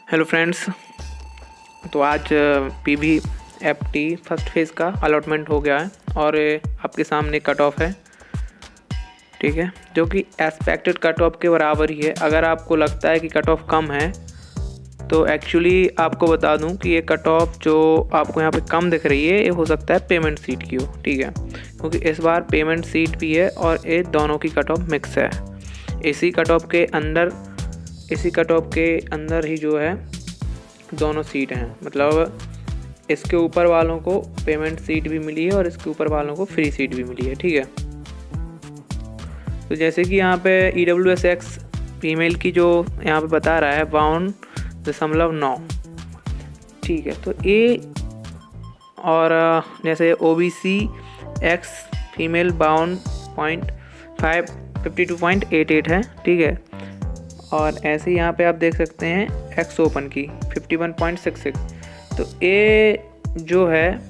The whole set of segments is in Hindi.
Hello friends. तो आज PVFT फर्स्ट फेज़ का अलॉटमेंट हो गया है और आपके सामने कट ऑफ है, ठीक है, जो कि एक्सपेक्टेड कट ऑफ के बराबर ही है। अगर आपको लगता है कि कट ऑफ कम है तो एक्चुअली आपको बता दूं कि ये कट ऑफ जो आपको यहाँ पे कम दिख रही है ये हो सकता है पेमेंट सीट की हो, ठीक है, क्योंकि इस बार पेमेंट सीट भी है और ये दोनों की कट ऑफ मिक्स है। इसी कट ऑफ के अंदर ही जो है दोनों सीट हैं, मतलब इसके ऊपर वालों को पेमेंट सीट भी मिली है और इसके ऊपर वालों को फ्री सीट भी मिली है, ठीक है। तो जैसे कि यहाँ पे EWSX फीमेल की जो यहाँ पे बता रहा है 52.9, ठीक है। तो ये और जैसे OBC X फीमेल 52.88 है, ठीक है। और ऐसे यहाँ पे आप देख सकते हैं एक्स ओपन की 51.66। तो ये जो है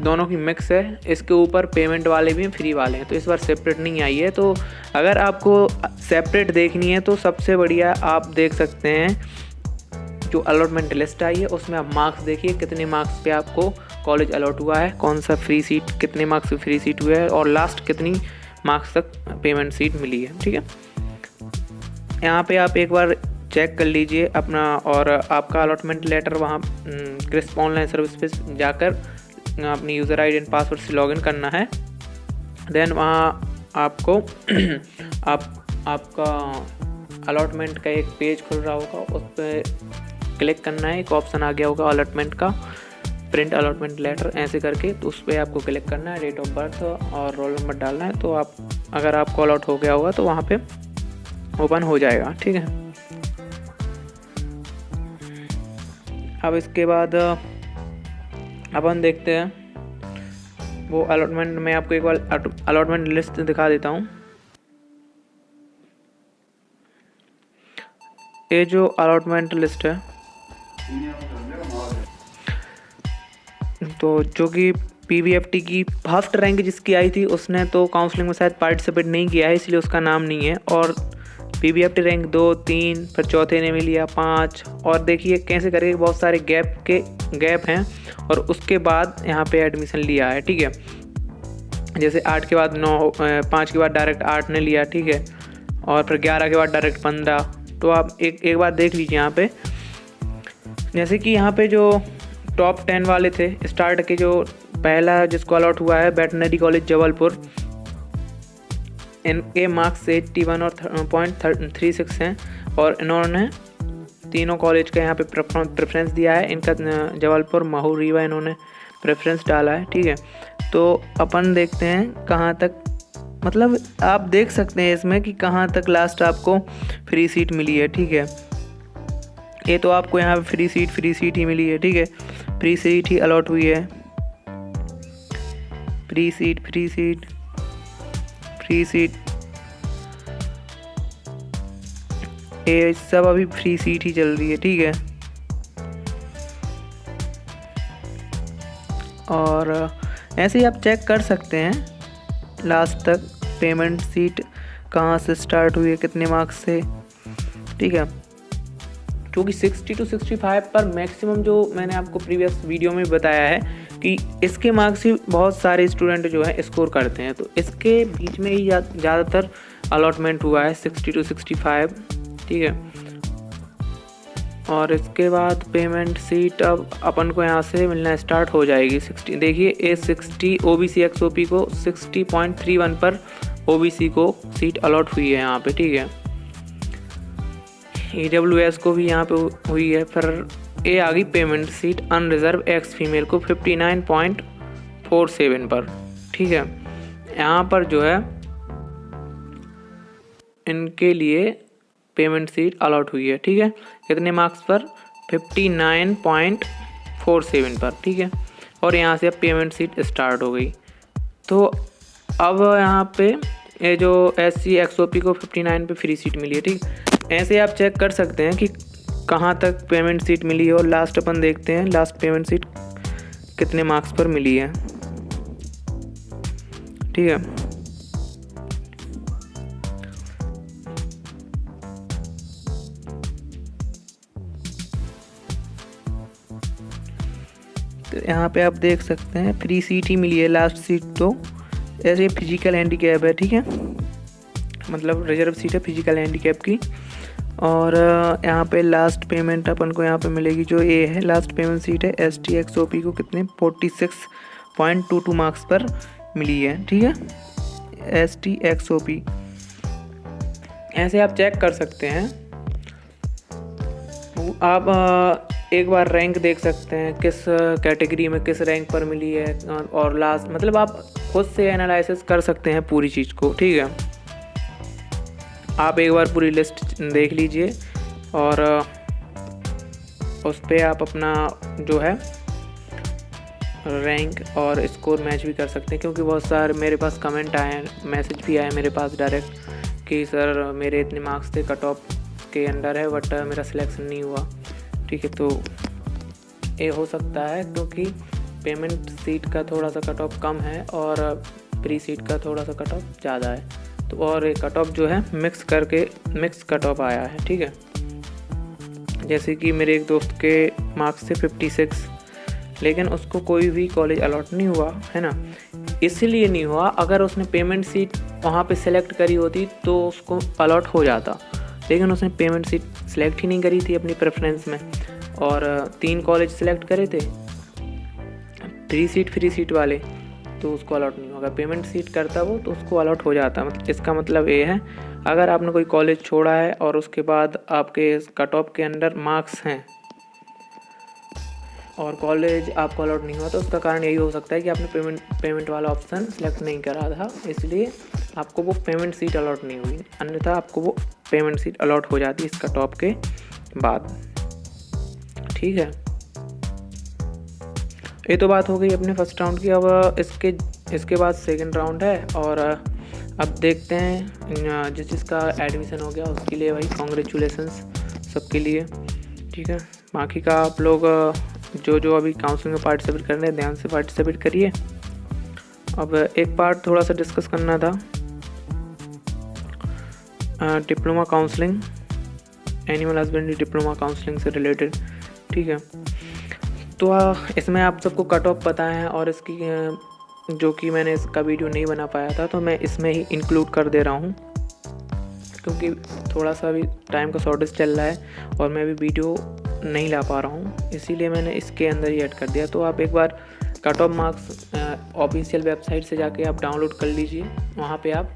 दोनों की मिक्स है। इसके ऊपर पेमेंट वाले भी हैं, फ्री वाले हैं, तो इस बार सेपरेट नहीं आई है। तो अगर आपको सेपरेट देखनी है तो सबसे बढ़िया आप देख सकते हैं जो अलॉटमेंट लिस्ट आई है उसमें आप मार्क्स देखिए, कितने मार्क्स पे आपको कॉलेज अलॉट हुआ है, कौन सा फ्री सीट, कितने मार्क्स पे फ्री सीट हुआ है और लास्ट कितनी मार्क्स तक पेमेंट सीट मिली है, ठीक है। यहाँ पे आप एक बार चेक कर लीजिए अपना, और आपका अलॉटमेंट लेटर वहाँ क्रिस्प ऑनलाइन सर्विस पे जाकर अपनी यूज़र आईडी एंड पासवर्ड से लॉगिन करना है। देन वहाँ आपको आपका अलॉटमेंट का एक पेज खुल रहा होगा, उस पर क्लिक करना है। एक ऑप्शन आ गया होगा अलॉटमेंट का, प्रिंट अलॉटमेंट लेटर ऐसे करके, तो उस पर आपको क्लिक करना है, डेट ऑफ बर्थ और रोल नंबर डालना है। तो आप अगर आपको अलॉट हो गया होगा तो वहाँ पे ओपन हो जाएगा, ठीक है। अब इसके बाद अपन देखते हैं वो अलॉटमेंट में आपको एक बार अलॉटमेंट लिस्ट दिखा देता हूँ। ये जो अलॉटमेंट लिस्ट है तो जो कि PVFT की फर्स्ट रैंक जिसकी आई थी उसने तो काउंसलिंग में शायद पार्टिसिपेट नहीं किया है, इसलिए उसका नाम नहीं है। और PVFT रैंक 2, 3, फिर चौथे ने भी लिया 5, और देखिए कैसे करके बहुत सारे गैप हैं और उसके बाद यहाँ पे एडमिशन लिया है, ठीक है। जैसे 8 के बाद 9, 5 के बाद डायरेक्ट 8 ने लिया, ठीक है, और फिर 11 के बाद डायरेक्ट 15। तो आप एक बार देख लीजिए यहाँ पे, जैसे कि यहाँ पे जो टॉप 10 वाले थे स्टार्ट के, जो पहला जिसको अलॉट हुआ है वेटनरी कॉलेज जबलपुर, इनके मार्क्स 81 और 0.36 हैं और इन्होंने तीनों कॉलेज का यहाँ पे प्रेफरेंस दिया है। इनका जबलपुर, महू, रीवा इन्होंने प्रेफरेंस डाला है, ठीक है। तो अपन देखते हैं कहाँ तक, मतलब आप देख सकते हैं इसमें कि कहाँ तक लास्ट आपको फ्री सीट मिली है, ठीक है। ये तो आपको यहाँ पे फ्री सीट ही मिली है, ठीक है, फ्री सीट ही अलॉट हुई है। फ्री सीट ये सब अभी फ्री सीट ही चल रही है, ठीक है। और ऐसे ही आप चेक कर सकते हैं लास्ट तक पेमेंट सीट कहाँ से स्टार्ट हुई है, कितने मार्क्स से, ठीक है। क्योंकि 60 to 65 पर मैक्सिमम जो मैंने आपको प्रीवियस वीडियो में बताया है कि इसके मार्क्स ही बहुत सारे स्टूडेंट जो हैं स्कोर करते हैं, तो इसके बीच में ही ज़्यादातर अलॉटमेंट हुआ है 60 to 65, ठीक है। और इसके बाद पेमेंट सीट अब अपन को यहाँ से मिलना स्टार्ट हो जाएगी 60। देखिए A60 OBC XOP को 60.31 पर OBC को सीट अलॉट हुई है यहाँ पे, ठीक है। EWS को भी यहाँ पे हुई है। फिर ये आ गई payment seat unreserve X female को 59.47 पर, ठीक है। यहाँ पर जो है इनके लिए पेमेंट सीट अलॉट हुई है, ठीक है, कितने मार्क्स पर, 59.47 पर, ठीक है। और यहाँ से अब पेमेंट सीट स्टार्ट हो गई। तो अब यहाँ पे ये जो SC XOP को 59 पे फ्री सीट मिली है, ठीक। ऐसे आप चेक कर सकते हैं कि कहाँ तक पेमेंट सीट मिली है और लास्ट अपन देखते हैं लास्ट पेमेंट सीट कितने मार्क्स पर मिली है, ठीक है। तो यहाँ पे आप देख सकते हैं फ्री सीट ही मिली है लास्ट सीट। तो ऐसे फिजिकल हैंडीकैप है, ठीक है, मतलब रिजर्व सीट है फिजिकल हैंडीकैप की। और यहाँ पे लास्ट पेमेंट अपन को यहाँ पे मिलेगी, जो ये है लास्ट पेमेंट सीट है STXOP को कितने 46.22 मार्क्स पर मिली है, ठीक है, STXOP। ऐसे आप चेक कर सकते हैं। आप एक बार रैंक देख सकते हैं किस कैटेगरी में किस रैंक पर मिली है, और लास्ट मतलब आप खुद से एनालिसिस कर सकते हैं पूरी चीज़ को, ठीक है। आप एक बार पूरी लिस्ट देख लीजिए और उस पर आप अपना जो है रैंक और स्कोर मैच भी कर सकते हैं, क्योंकि बहुत सारे मेरे पास कमेंट आए हैं, मैसेज भी आए मेरे पास डायरेक्ट कि सर मेरे इतने मार्क्स थे, कट ऑफ के अंडर है, बट मेरा सिलेक्शन नहीं हुआ, ठीक है। तो ये हो सकता है क्योंकि पेमेंट सीट का थोड़ा सा कट ऑफ कम है और प्री सीट का थोड़ा सा कट ऑफ ज़्यादा है। तो और ये कट ऑफ जो है मिक्स कट ऑफ आया है, ठीक है। जैसे कि मेरे एक दोस्त के मार्क्स थे 56, लेकिन उसको कोई भी कॉलेज अलॉट नहीं हुआ, है ना। इसलिए नहीं हुआ, अगर उसने पेमेंट सीट वहाँ पे सेलेक्ट करी होती तो उसको अलॉट हो जाता, लेकिन उसने पेमेंट सीट सेलेक्ट ही नहीं करी थी अपनी प्रेफरेंस में, और 3 कॉलेज सेलेक्ट करे थे फ्री सीट वाले, तो उसको अलॉट नहीं होगा। पेमेंट सीट करता वो तो उसको अलॉट हो जाता। मतलब इसका मतलब ये है, अगर आपने कोई कॉलेज छोड़ा है और उसके बाद आपके कट ऑफ के अंडर मार्क्स हैं और कॉलेज आपको अलॉट नहीं हुआ, तो उसका कारण यही हो सकता है कि आपने पेमेंट वाला ऑप्शन सेलेक्ट नहीं करा था, इसलिए आपको वो पेमेंट सीट अलॉट नहीं हुई। अन्यथा आपको वो पेमेंट सीट अलॉट हो जाती है इस कट ऑफ के बाद, ठीक है। ये तो बात हो गई अपने फर्स्ट राउंड की। अब इसके बाद सेकंड राउंड है, और अब देखते हैं जिसका एडमिशन हो गया उसके लिए भाई कॉन्ग्रेचुलेसन्स सबके लिए, ठीक है। बाकी का आप लोग जो अभी काउंसलिंग में पार्टिसिपेट कर रहे हैं ध्यान से पार्टिसिपेट करिए। अब एक पार्ट थोड़ा सा डिस्कस करना था, diploma counselling, animal husbandry diploma counselling से रिलेटेड, ठीक है। तो इसमें आप सबको कट ऑफ पता है, और इसकी जो कि मैंने इसका वीडियो नहीं बना पाया था तो मैं इसमें ही इंक्लूड कर दे रहा हूँ, क्योंकि थोड़ा सा अभी टाइम का शॉर्टेज चल रहा है और मैं अभी वीडियो नहीं ला पा रहा हूँ, इसीलिए मैंने इसके अंदर ही ऐड कर दिया। तो आप एक बार cut off marks official website से जाके आप डाउनलोड कर लीजिए, वहाँ पे आप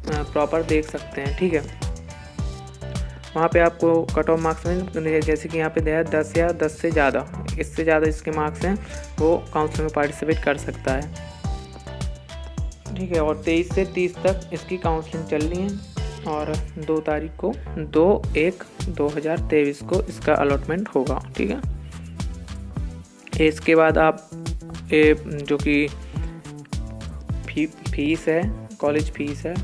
प्रॉपर देख सकते हैं, ठीक है। वहाँ पे आपको कट ऑफ मार्क्स में जैसे कि यहाँ पे दिया है 10 या 10 से ज़्यादा, इससे ज़्यादा इसके मार्क्स हैं वो काउंसलिंग में पार्टिसिपेट कर सकता है, ठीक है। और 23 से 30 तक इसकी काउंसलिंग चल रही है, और 2 तारीख को 2/1/2023 को इसका अलॉटमेंट होगा, ठीक है। इसके बाद आप जो कि फीस है, कॉलेज फीस है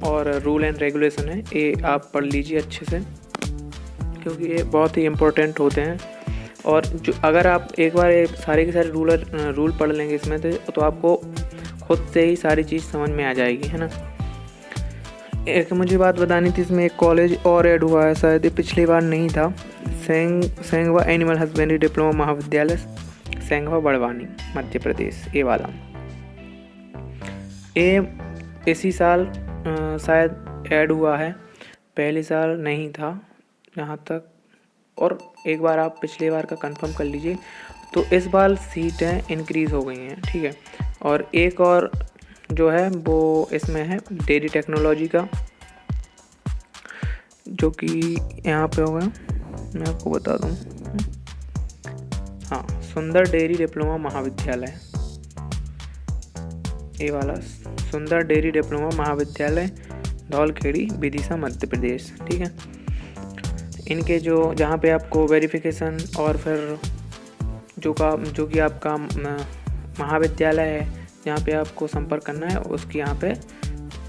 और रूल एंड रेगुलेशन है, ये आप पढ़ लीजिए अच्छे से, क्योंकि ये बहुत ही इम्पोर्टेंट होते हैं। और जो अगर आप एक बार ये सारे के सारे रूल पढ़ लेंगे इसमें तो आपको खुद से ही सारी चीज़ समझ में आ जाएगी, है ना। एक मुझे बात बतानी थी, इसमें एक कॉलेज और ऐड हुआ है, शायद पिछली बार नहीं था, सेंगवा एनिमल हस्बेंड्री डिप्लोमा महाविद्यालय, सेंगवा बड़वानी, मध्य प्रदेश, ये वाला। ये इसी साल शायद ऐड हुआ है, पहले साल नहीं था यहाँ तक, और एक बार आप पिछले बार का कंफर्म कर लीजिए। तो इस बार सीटें इंक्रीज़ हो गई हैं, ठीक है। और एक और जो है वो इसमें है डेयरी टेक्नोलॉजी का, जो कि यहाँ पे होगा, मैं आपको बता दूँ, हाँ, सुंदर डेयरी डिप्लोमा महाविद्यालय, ये वाला सुंदर डेयरी डिप्लोमा महाविद्यालय धौलखेड़ी, विदिशा, मध्य प्रदेश, ठीक है। इनके जहाँ पे आपको वेरिफिकेशन और फिर जो कि आपका महाविद्यालय है जहाँ पे आपको संपर्क करना है, उसकी यहाँ पे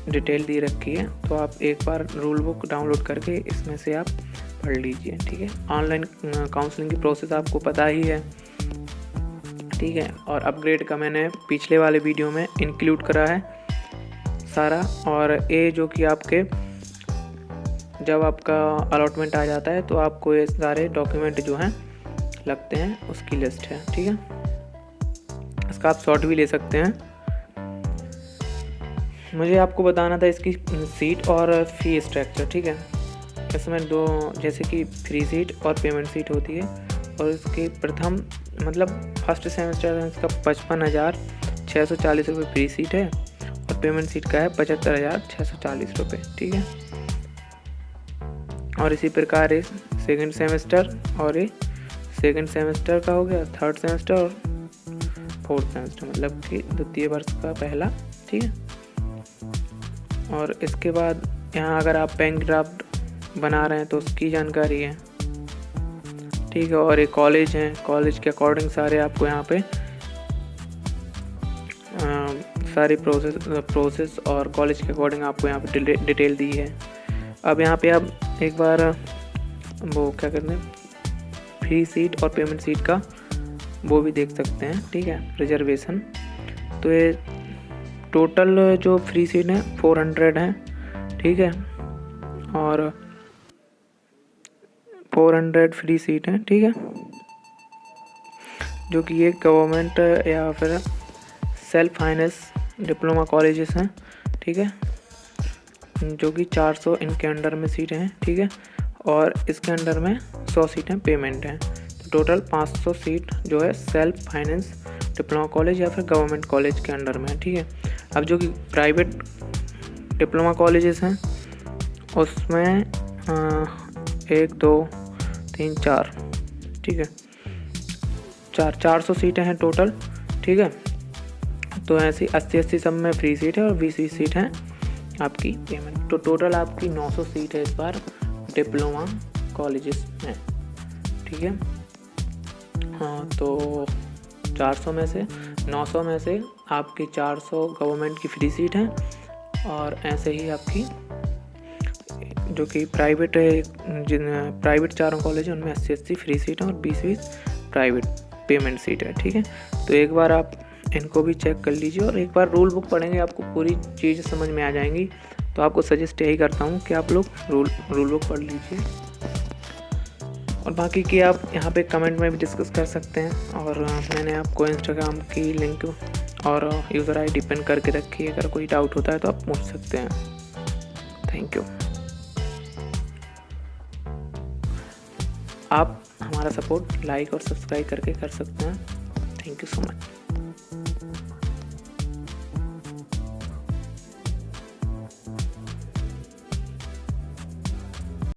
डिटेल दी रखी है। तो आप एक बार रूल बुक डाउनलोड करके इसमें से आप पढ़ लीजिए, ठीक है। ऑनलाइन काउंसलिंग की प्रोसेस आपको पता ही है, ठीक है। और अपग्रेड का मैंने पिछले वाले वीडियो में इंक्लूड करा है सारा। और ये जो कि आपके जब आपका अलॉटमेंट आ जाता है तो आपको ये सारे डॉक्यूमेंट जो हैं लगते हैं उसकी लिस्ट है, ठीक है। इसका आप शॉर्ट भी ले सकते हैं। मुझे आपको बताना था इसकी सीट और फी स्ट्रक्चर, ठीक है। इसमें दो, जैसे कि फ्री सीट और पेमेंट सीट होती है, और इसके प्रथम मतलब फर्स्ट सेमेस्टर में इसका 55,640 रुपये फ्री सीट है, और पेमेंट सीट का है 75,640 रुपये, ठीक है। और इसी प्रकार ये सेकंड सेमेस्टर, और ये सेकंड सेमेस्टर का हो गया, थर्ड सेमेस्टर और फोर्थ सेमेस्टर, मतलब कि द्वितीय वर्ष का पहला, ठीक है। और इसके बाद यहाँ अगर आप बैंक ड्राफ्ट बना रहे हैं तो उसकी जानकारी है, ठीक है। और ये कॉलेज हैं, कॉलेज के अकॉर्डिंग सारे आपको यहाँ पे सारी प्रोसेस और कॉलेज के अकॉर्डिंग आपको यहाँ पे डिटेल दी है। अब यहाँ पे आप एक बार वो क्या करते हैं, फ्री सीट और पेमेंट सीट का वो भी देख सकते हैं, ठीक है, रिजर्वेशन। तो ये टोटल जो फ्री सीट है 400 है, ठीक है, और 400 फ्री सीट है, ठीक है, जो कि ये गवर्नमेंट या फिर सेल्फ फाइनेंस डिप्लोमा कॉलेजेस हैं, ठीक है, जो कि 400 इनके अंडर में सीटें हैं, ठीक है। और इसके अंडर में 100 सीटें पेमेंट हैं, तो टोटल 500 सीट जो है सेल्फ फाइनेंस डिप्लोमा कॉलेज या फिर गवर्नमेंट कॉलेज के अंडर में है, ठीक है। अब जो कि प्राइवेट डिप्लोमा कॉलेजेस हैं उसमें 1 2 3 4, ठीक है, 400 सीटें हैं टोटल, ठीक है। तो ऐसी 80 सब में फ्री सीट है और 20 सीट हैं आपकी पेमेंट। तो टोटल आपकी 900 सीट है इस बार डिप्लोमा कॉलेजेस में, ठीक है। हाँ, तो 400 में से 900 में से आपकी 400 गवर्नमेंट की फ्री सीट हैं, और ऐसे ही आपकी जो कि प्राइवेट है, प्राइवेट 4 कॉलेज हैं उनमें 80 फ्री सीट हैं और 20 प्राइवेट पेमेंट सीट है, ठीक है। तो एक बार आप इनको भी चेक कर लीजिए, और एक बार रूल बुक पढ़ेंगे आपको पूरी चीज़ समझ में आ जाएंगी। तो आपको सजेस्ट यही करता हूँ कि आप लोग रूल बुक पढ़ लीजिए, और बाकी की आप यहाँ पे कमेंट में भी डिस्कस कर सकते हैं। और मैंने आपको इंस्टाग्राम की लिंक और यूज़र ID पिन करके रखी है, अगर कोई डाउट होता है तो आप पूछ सकते हैं। Thank you. आप हमारा सपोर्ट लाइक और सब्सक्राइब करके कर सकते हैं। Thank you so much.